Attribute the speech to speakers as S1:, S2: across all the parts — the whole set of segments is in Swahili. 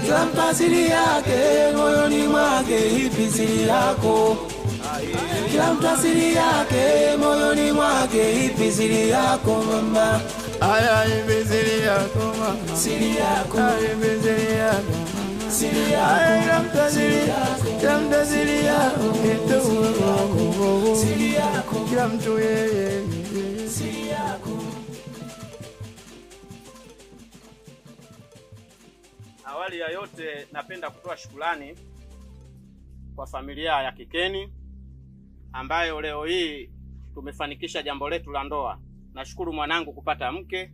S1: kila mtu asili yake, moyoni mwake ipi siri yako? Kila mtu asili yake, moyoni mwake ipi siri yako mama?
S2: Aya ipi siri yako mama?
S1: Siri yako,
S2: ipi siri yako?
S1: Siri yako,
S2: kila mtu asili yako, kila mtu asili yako,
S1: siri yako,
S2: kila mtu yeye
S1: siri yako.
S3: Awali ya yote napenda kutoa shukrani kwa familia ya Kikeni ambayo leo hii tumefanikisha jambo letu la ndoa. Nashukuru mwanangu kupata mke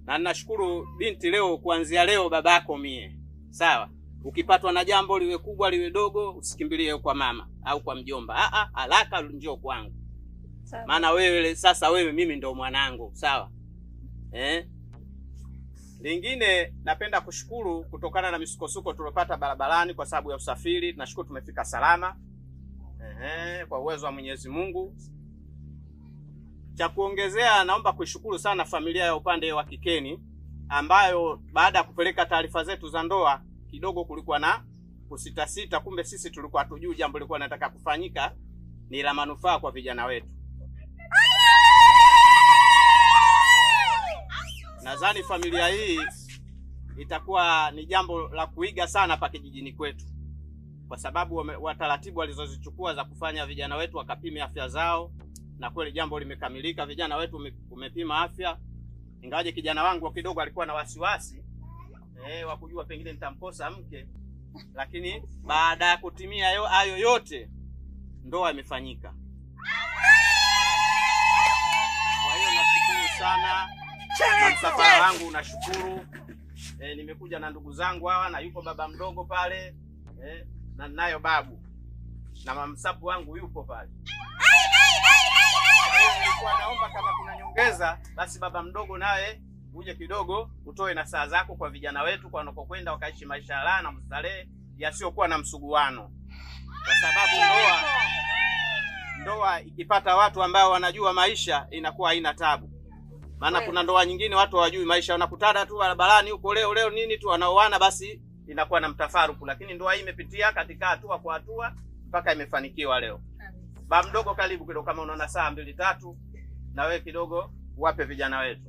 S3: na ninashukuru binti leo, kuanzia leo babako mie. Sawa? Ukipatwa na jambo liwe kubwa liwe dogo, usikimbilie kwa mama au kwa mjomba. Haraka njoo kwangu. Maana wewe sasa mimi ndio mwanangu, sawa? Lingine napenda kushukuru kutokana na misukosuko tuliyopata barabarani kwa sababu ya usafiri. Tunashukuru tumefika salama. Kwa uwezo wa Mwenyezi Mungu. Cha kuongezea, naomba kuishukuru sana familia ya upande wa Kikeni ambayo baada ya kupeleka taarifa zetu za ndoa kidogo kulikuwa na kusita, kumbe sisi tulikuwa hatujui jambo lilikuwa linataka kufanyika ni la manufaa kwa vijana wetu. Nadhani familia hii itakuwa ni jambo la kuiga sana pa kijijini kwetu, kwa sababu wataratibu walizozichukua za kufanya vijana wetu wakapime afya zao, na kweli jambo limekamilika. Vijana wetu umepima afya, ingawaje kijana wangu kidogo alikuwa na wasiwasi wa kujua pengine nitamkosa mke, lakini baada ya kutimia hayo yote ndoa imefanyika. Kwa hiyo nashukuru sana. Na msafara wangu unashukuru. Nimekuja na ndugu zangu hawa, na yupo baba mdogo pale, na ninayo babu na mamsapu wangu yupo pale. Kwa hiyo nilikuwa naomba kama kuna nyongeza, basi baba mdogo naye uje kidogo utoe na saa zako kwa vijana wetu kwa wanakokwenda wakaishi maisha ya raha na mstarehe yasiokuwa na msuguano, kwa sababu ndoa ikipata watu ambao wanajua maisha inakuwa haina tabu. Maana kuna ndoa nyingine watu hawajui maisha, wanakutana tu barabarani huko leo nini tu wanaoana, basi inakuwa na mtafaruku. Lakini ndoa hii imepitia katika hatua kwa hatua mpaka imefanikiwa leo. Baba mdogo karibu kidogo, kama unaona saa 2-3 na wewe kidogo wape vijana wetu.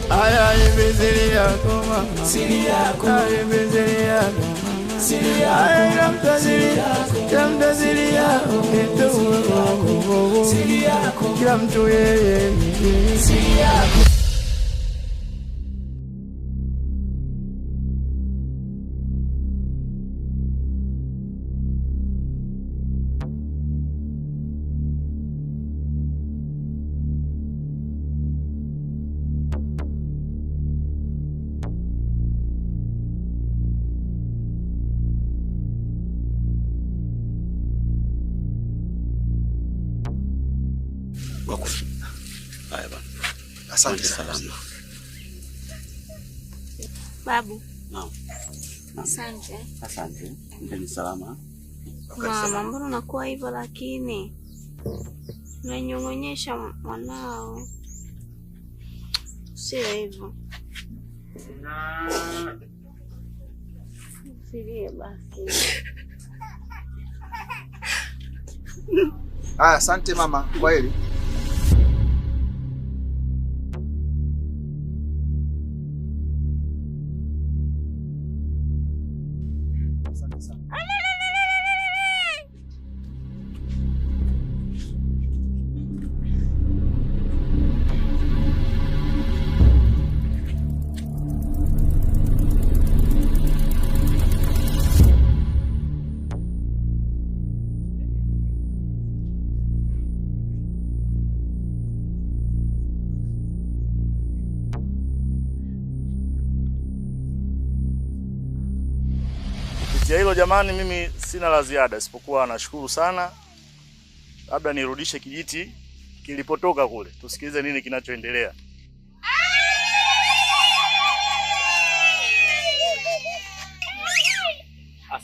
S2: aya ipi siri yako mama?
S1: Siri yako,
S2: ipi siri yako?
S1: siri yako,
S2: kila mtu asili yako, kila mtu asili yako,
S1: siri yako,
S2: kila mtu yeye
S1: siri yako.
S4: Haya bwana. Asante sana.
S5: Babu.
S4: Naam.
S5: Asante.
S4: Asante. Ndeni salama.
S5: Mama, mbona unakuwa hivyo lakini? Unanyong'onyesha mwanao. Sio hivyo. Silie basi.
S6: Asante mama, kwaheri.
S7: Kupitia hilo jamani, mimi sina la ziada isipokuwa nashukuru sana. Labda nirudishe kijiti kilipotoka kule, tusikilize nini kinachoendelea.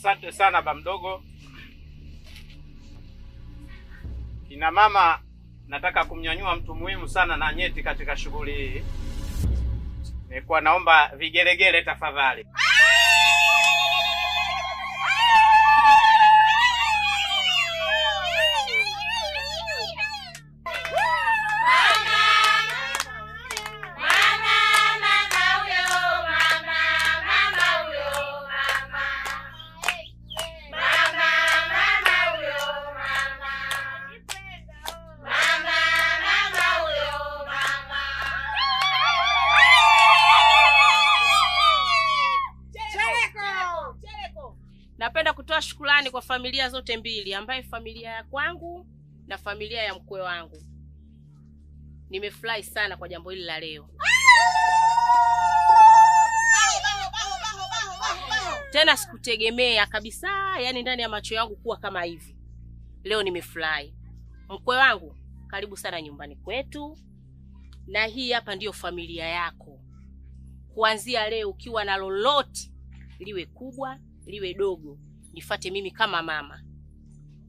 S3: Asante sana ba mdogo. Kina mama, nataka kumnyanyua mtu muhimu sana na nyeti katika shughuli hii. Nilikuwa naomba vigelegele tafadhali.
S6: Napenda kutoa shukrani kwa familia zote mbili, ambaye familia ya kwangu na familia ya mkwe wangu. Nimefurahi sana kwa jambo hili la leo. Tena sikutegemea kabisa, yani ndani ya macho yangu kuwa kama hivi. Leo nimefurahi. Mkwe wangu, karibu sana nyumbani kwetu. Na hii hapa ndiyo familia yako. Kuanzia leo ukiwa na lolote, liwe kubwa, liwe dogo, nifuate mimi kama mama.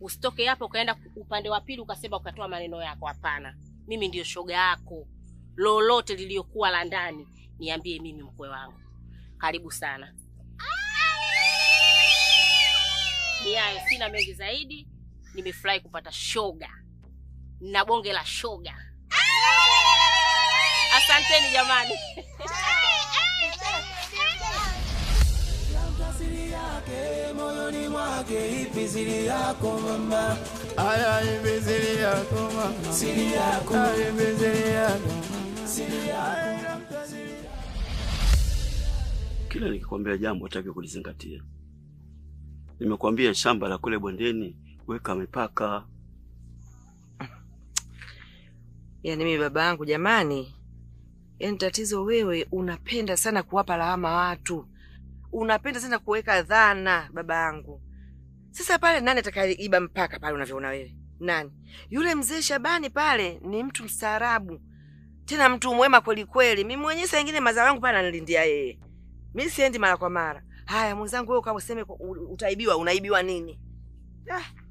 S6: Usitoke hapo ukaenda upande wa pili ukasema ukatoa maneno yako, hapana. Mimi ndiyo shoga yako. Lolote liliokuwa la ndani, niambie mimi mkwe wangu. Karibu sana. Ni hayo, sina mengi zaidi. Nimefurahi kupata shoga. Na bonge la shoga. Asanteni jamani.
S1: Moyoni mwake ipi siri yako mama?
S2: Aya, ipi siri yako mama?
S1: Siri yako.
S2: Aya, ipi siri yako?
S1: Siri yako.
S4: Kila nikikwambia jambo utaki kulizingatia. Nimekwambia shamba la kule bondeni weka mipaka.
S8: Yaani mimi babangu jamani, yaani tatizo wewe unapenda sana kuwapa lawama watu. Unapenda sana kuweka dhana babangu. Sasa pale nani atakayeiba mpaka pale unavyoona wewe? Nani? Yule mzee Shabani pale ni mtu mstaarabu. Tena mtu mwema kweli kweli. Mimi mwenyewe saa nyingine mazao yangu pale ananilindia yeye. Mimi siendi mara kwa mara. Haya mwenzangu wewe kama useme utaibiwa, unaibiwa nini?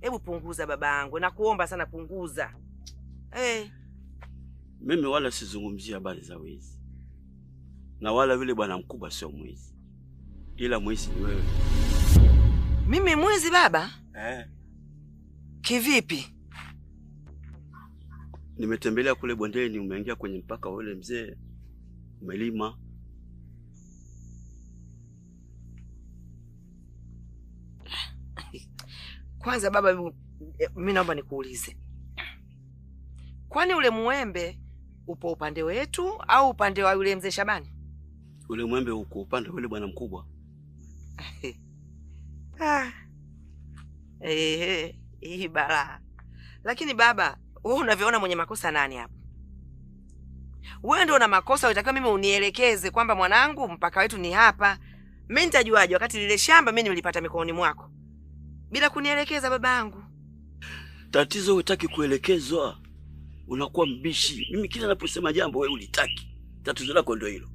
S8: Hebu punguza babangu. Nakuomba sana punguza.
S4: Mimi wala sizungumzia habari za wizi. Na wala vile bwana mkubwa sio mwizi. Ila mwizi ni wewe.
S8: Mimi mwizi baba? Kivipi?
S4: Nimetembelea kule bondeni, umeingia kwenye mpaka wa yule mzee. Umelima.
S8: Kwanza baba, mimi naomba nikuulize. Kwani ule muembe upo upande wetu au upande wa yule mzee Shabani?
S4: Ule muembe uko upande wa yule bwana mkubwa.
S8: Hii balaa. Lakini baba, wewe unavyoona mwenye makosa nani hapa? Wewe ndio una makosa, unataka mimi unielekeze kwamba mwanangu mpaka wetu ni hapa. Mimi nitajuaje wakati lile shamba mimi nilipata mikononi mwako? Bila kunielekeza babangu.
S4: Tatizo hutaki kuelekezwa. Unakuwa mbishi. Mimi kila ninaposema jambo wewe ulitaki. Tatizo lako ndio hilo.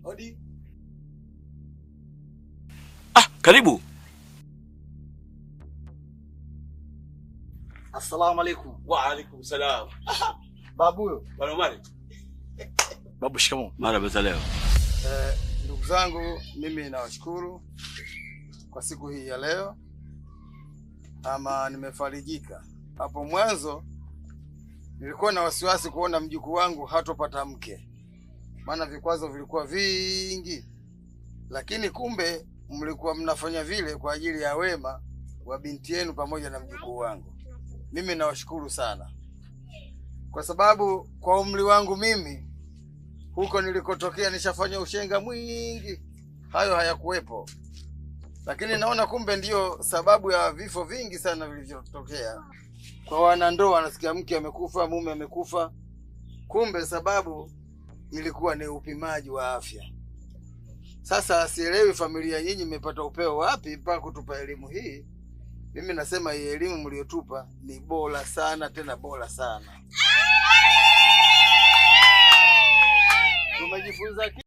S9: Hodi.
S4: Karibu.
S9: Assalamu alaikum.
S7: Wa alaikum salam.
S9: Babu huyo.
S7: Bwana Omari. Babu shikamoo.
S4: Marhaba za leo.
S9: Ndugu zangu, mimi nawashukuru kwa siku hii ya leo. Ama nimefarijika. Hapo mwanzo nilikuwa na wasiwasi kuona mjukuu wangu hatopata mke. Maana vikwazo vilikuwa vingi. Lakini kumbe mlikuwa mnafanya vile kwa ajili ya wema wa binti yenu pamoja na mjukuu wangu. Mimi nawashukuru sana. Kwa sababu kwa umri wangu mimi huko nilikotokea nishafanya ushenga mwingi. Hayo hayakuwepo. Lakini naona kumbe ndiyo sababu ya vifo vingi sana vilivyotokea. Kwa wanandoa nasikia mke amekufa, mume amekufa. Kumbe sababu ilikuwa ni upimaji wa afya. Sasa sielewi familia nyinyi mmepata upeo wapi mpaka kutupa elimu hii Mimi nasema hii elimu mliotupa ni bora sana, tena bora sana.